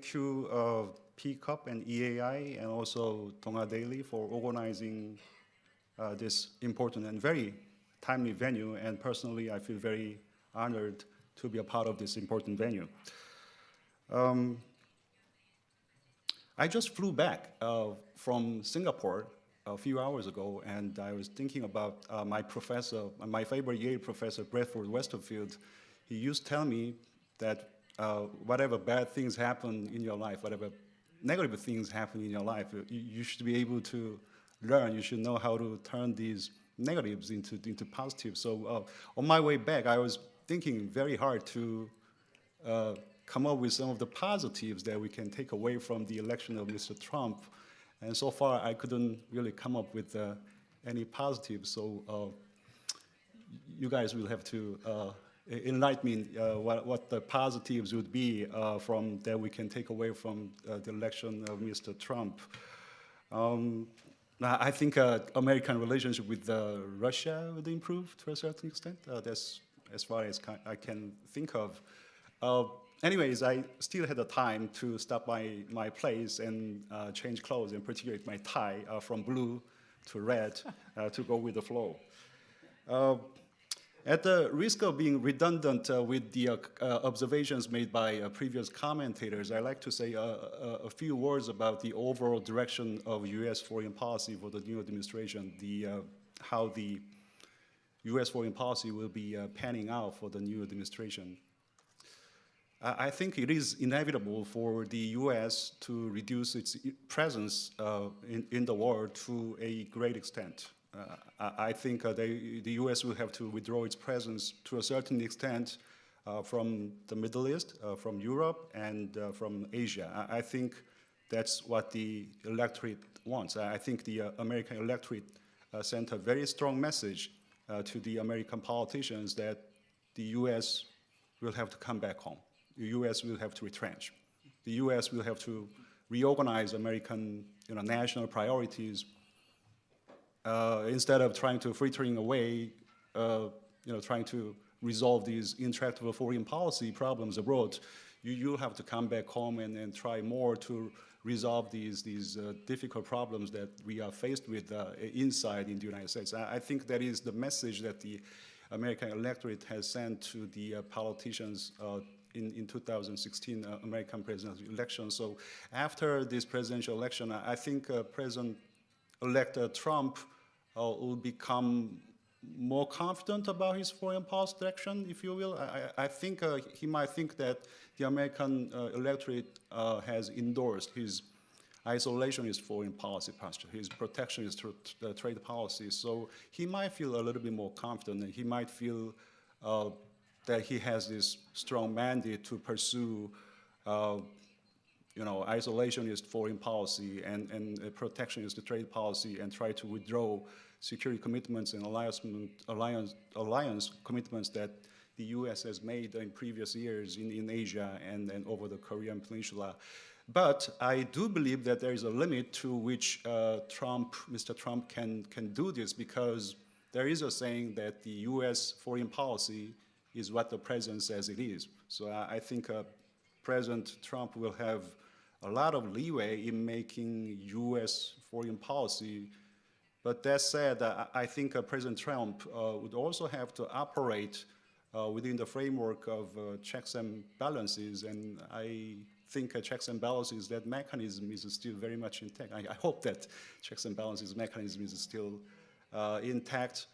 thank you, PCUP and EAI, and also Donga Daily for organizing this important and very timely venue. And personally, I feel very honored to be a part of this important venue. I just flew back from Singapore a few hours ago, and I was thinking about my professor, my favorite Yale professor, Bradford Westerfield. He used to tell me that whatever bad things happen in your life, whatever negative things happen in your life, you should be able to learn. You should know how to turn these negatives into positives. So on my way back, I was thinking very hard to come up with some of the positives that we can take away from the election of Mr. Trump. And so far, I couldn't really come up with any positives. So you guys will have to enlighten me what the positives would be from that we can take away from the election of Mr. Trump. I think American relationship with Russia would improve to a certain extent. That's as far as I can think of. Anyways, I still had the time to stop by my place and change clothes, and particularly my tie from blue to red to go with the flow. At the risk of being redundant with the observations made by previous commentators, I'd like to say a few words about the overall direction of U.S. foreign policy for the new administration, how the U.S. foreign policy will be panning out for the new administration. I think it is inevitable for the U.S. to reduce its presence in the world to a great extent. I think the U.S. will have to withdraw its presence to a certain extent from the Middle East, from Europe, and from Asia. I think that's what the electorate wants. I think the American electorate sent a very strong message to the American politicians that the U.S. will have to come back home. The U.S. will have to retrench. The U.S. will have to reorganize American national priorities. Instead of trying to frittering away, trying to resolve these intractable foreign policy problems abroad, you'll have to come back home and try more to resolve these difficult problems that we are faced with inside in the United States. I think that is the message that the American electorate has sent to the politicians in 2016 American presidential election. So after this presidential election, I think President-elect Trump will become more confident about his foreign policy direction, if you will. I think he might think that the American electorate has endorsed his isolationist foreign policy posture, his protectionist trade policy. So he might feel a little bit more confident, and he might feel that he has this strong mandate to pursue isolationist foreign policy and protectionist trade policy, and try to withdraw security commitments and alliance commitments that the U.S. has made in previous years in Asia and over the Korean Peninsula. But I do believe that there is a limit to which Mr. Trump can do this, because there is a saying that the U.S. foreign policy is what the president says it is. So I think President Trump will have a lot of leeway in making U.S. foreign policy. But that said, I think President Trump would also have to operate within the framework of checks and balances, and I think checks and balances, that mechanism is still very much intact. I hope that checks and balances mechanism is still intact.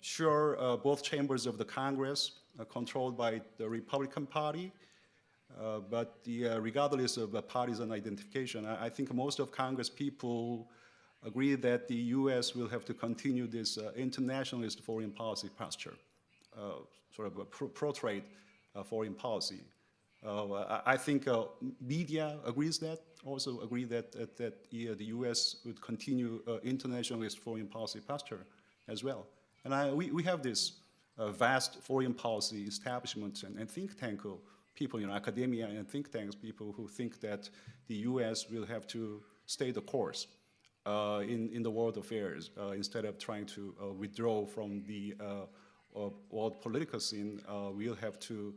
Sure, both chambers of the Congress are controlled by the Republican Party, but regardless of partisan identification, I think most of Congress people agree that the U.S. will have to continue this internationalist foreign policy posture, sort of a pro-trade foreign policy. I think media agrees that, also agree that the U.S. would continue internationalist foreign policy posture as well. And we have this vast foreign policy establishment and think tank people, academia and think tanks, people who think that the U.S. will have to stay the course in the world affairs instead of trying to withdraw from the world political scene. We'll have to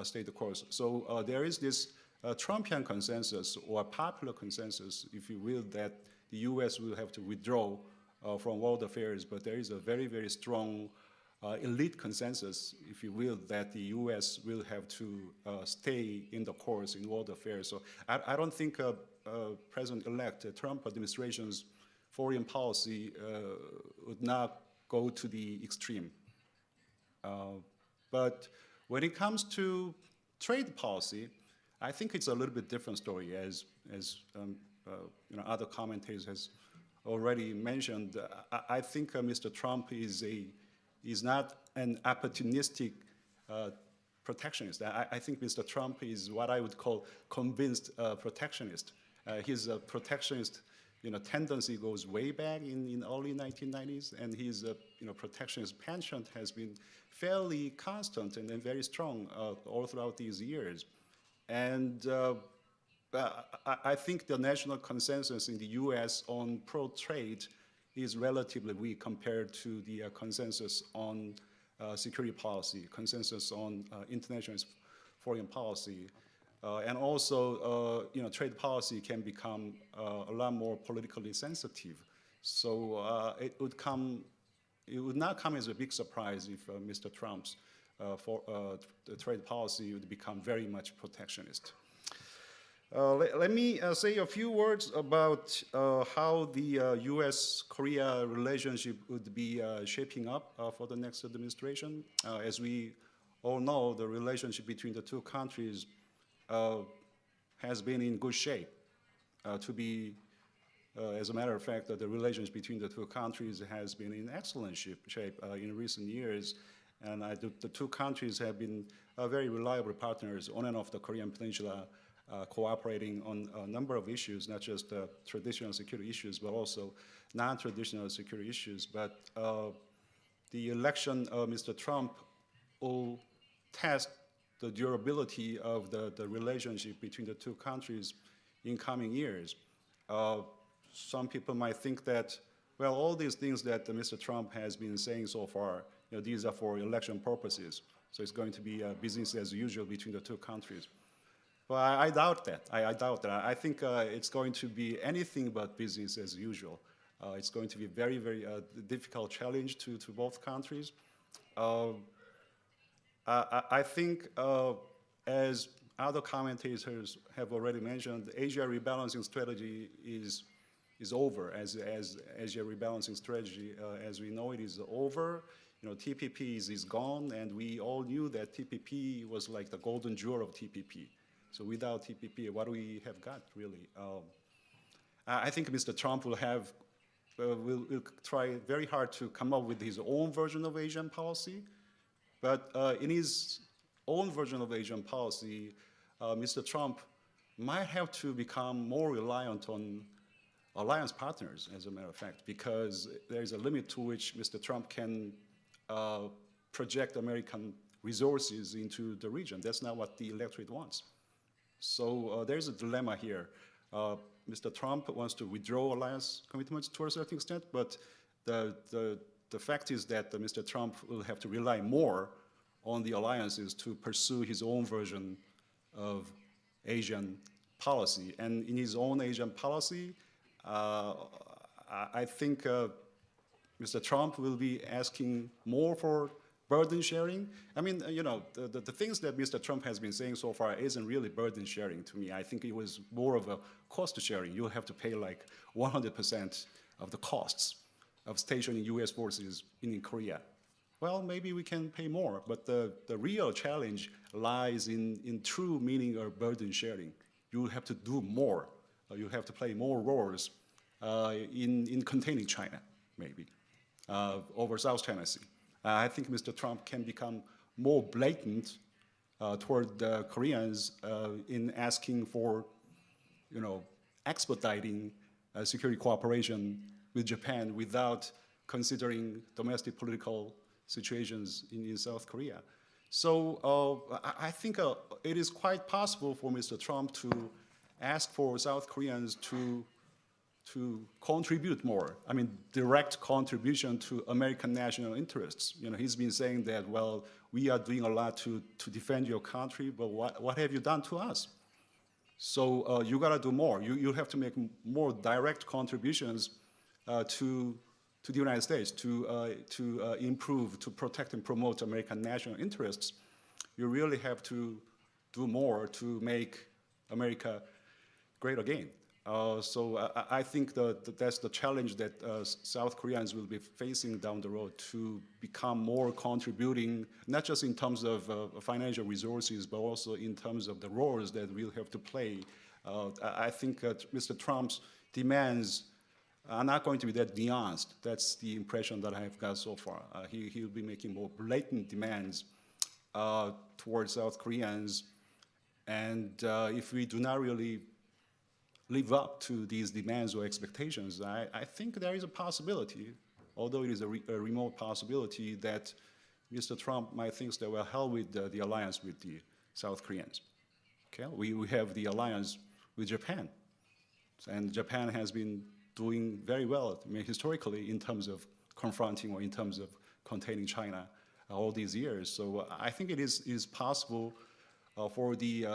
stay the course. So there is this Trumpian consensus or popular consensus, if you will, that the U.S. will have to withdraw from world affairs, but there is a very, very strong elite consensus, if you will, that the U.S. will have to stay in the course in world affairs. So I don't think President-elect Trump administration's foreign policy would not go to the extreme. But when it comes to trade policy, I think it's a little bit different story, as other commentators has already mentioned. I think Mr. Trump is not an opportunistic protectionist. I think Mr. Trump is what I would call convinced protectionist. His protectionist tendency goes way back in early 1990s, and his protectionist penchant has been fairly constant and very strong all throughout these years. And I think the national consensus in the U.S. on pro-trade is relatively weak compared to the consensus on security policy, consensus on international foreign policy. And also, trade policy can become a lot more politically sensitive. So it would not come as a big surprise if Mr. Trump's the trade policy would become very much protectionist. Let me say a few words about how the U.S.-Korea relationship would be shaping up for the next administration. As we all know, the relationship between the two countries has been in good shape. As a matter of fact, the relationship between the two countries has been in excellent shape in recent years. And the two countries have been very reliable partners on and off the Korean Peninsula, cooperating on a number of issues, not just traditional security issues, but also non-traditional security issues. But the election of Mr. Trump will test the durability of the relationship between the two countries in coming years. Some people might think that, well, all these things that Mr. Trump has been saying so far, these are for election purposes. So it's going to be business as usual between the two countries. Well, I doubt that. I doubt that. I think it's going to be anything but business as usual. It's going to be a very, very difficult challenge to both countries. I think, as other commentators have already mentioned, the Asia rebalancing strategy is over. As Asia rebalancing strategy, as we know it, is over. TPP is gone, and we all knew that TPP was like the golden jewel of TPP. So without TPP, what do we have got, really? I think Mr. Trump will try very hard to come up with his own version of Asian policy. But in his own version of Asian policy, Mr. Trump might have to become more reliant on alliance partners, as a matter of fact, because there's a limit to which Mr. Trump can project American resources into the region. That's not what the electorate wants. So there's a dilemma here. Mr. Trump wants to withdraw alliance commitments to a certain extent, but the fact is that Mr. Trump will have to rely more on the alliances to pursue his own version of Asian policy. And in his own Asian policy, I think Mr. Trump will be asking more for burden sharing. I mean, the things that Mr. Trump has been saying so far isn't really burden sharing to me. I think it was more of a cost sharing. You'll have to pay like 100% of the costs of stationing U.S. forces in Korea. Well, maybe we can pay more, but the real challenge lies in true meaning of burden sharing. You have to do more. You have to play more roles in containing China, maybe, over South China Sea. I think Mr. Trump can become more blatant toward the Koreans in asking for, expediting security cooperation with Japan without considering domestic political situations in South Korea. So I think it is quite possible for Mr. Trump to ask for South Koreans to contribute more. I mean, direct contribution to American national interests. He's been saying that, well, we are doing a lot to defend your country, but what have you done to us? So you gotta do more. You have to make more direct contributions to the United States to improve, to protect and promote American national interests. You really have to do more to make America great again. So I think that's the challenge that South Koreans will be facing down the road, to become more contributing, not just in terms of financial resources, but also in terms of the roles that we'll have to play. I think Mr. Trump's demands are not going to be that nuanced. That's the impression that I have got so far. He'll be making more blatant demands towards South Koreans, and if we do not really live up to these demands or expectations, I think there is a possibility, although it is a remote possibility, that Mr. Trump might think that we're hell with the alliance with the South Koreans. Okay, we have the alliance with Japan, and Japan has been doing very well, I mean, historically, in terms of confronting or in terms of containing China all these years. So I think it is possible for the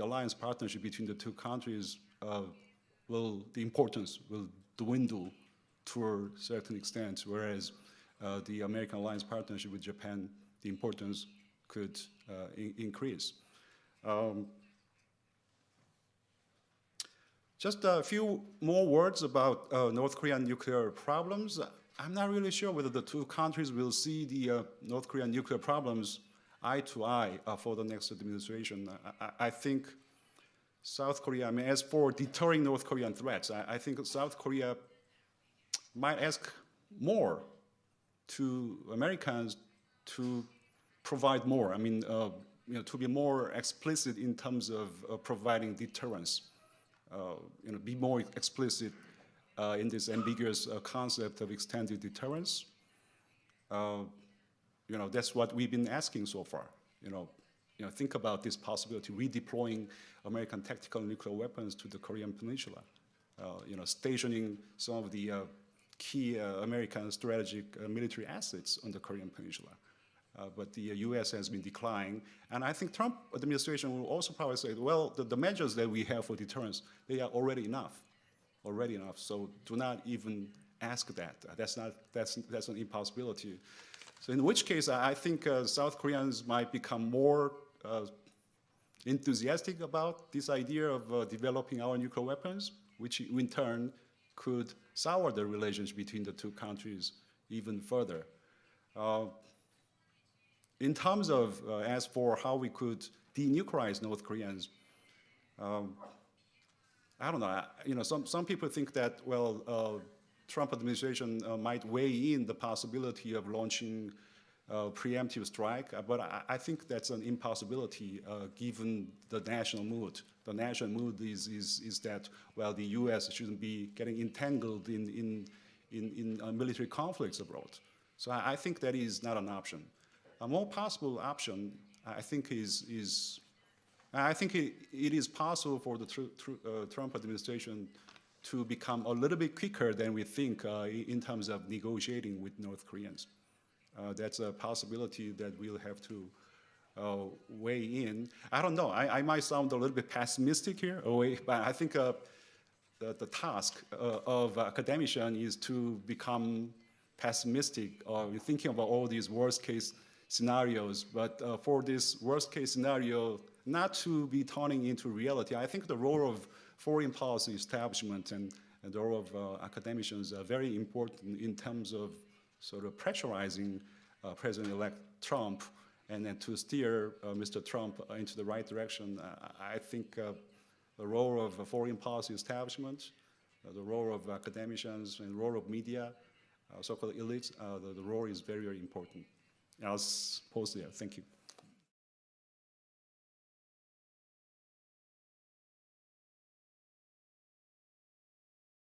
alliance partnership between the two countries, the importance will dwindle to a certain extent, whereas the American alliance partnership with Japan, the importance could increase. Just a few more words about North Korean nuclear problems. I'm not really sure whether the two countries will see the North Korean nuclear problems eye to eye for the next administration. I think South Korea, I mean, as for deterring North Korean threats, I think South Korea might ask more to Americans to provide more. I mean, to be more explicit in terms of providing deterrence. Be more explicit in this ambiguous concept of extended deterrence. That's what we've been asking so far. Think about this possibility, redeploying American tactical nuclear weapons to the Korean Peninsula, stationing some of the key American strategic military assets on the Korean Peninsula. But the US has been declining, and I think Trump administration will also probably say, well, the measures that we have for deterrence, they are already enough, so do not even ask that. That's an impossibility. So in which case, I think South Koreans might become more enthusiastic about this idea of developing our nuclear weapons, which in turn could sour the relations between the two countries even further. In terms of, as for how we could denuclearize North Koreans, I don't know. Some people think that, well, Trump administration might weigh in the possibility of launching preemptive strike, but I think that's an impossibility given the national mood. The national mood is that, well, the U.S. shouldn't be getting entangled in military conflicts abroad. So I think that is not an option. A more possible option, I think, it is possible for the Trump administration to become a little bit quicker than we think in terms of negotiating with North Koreans. That's a possibility that we'll have to weigh in. I don't know. I might sound a little bit pessimistic here, but I think the task of academician is to become pessimistic, or thinking about all these worst-case scenarios. But for this worst-case scenario not to be turning into reality, I think the role of foreign policy establishment and the role of academicians are very important in terms of sort of pressurizing President-elect Trump and then to steer Mr. Trump into the right direction. I think the role of foreign policy establishment, the role of academicians, and the role of media, so-called elites, the role is very, very important. I'll pause there. Thank you.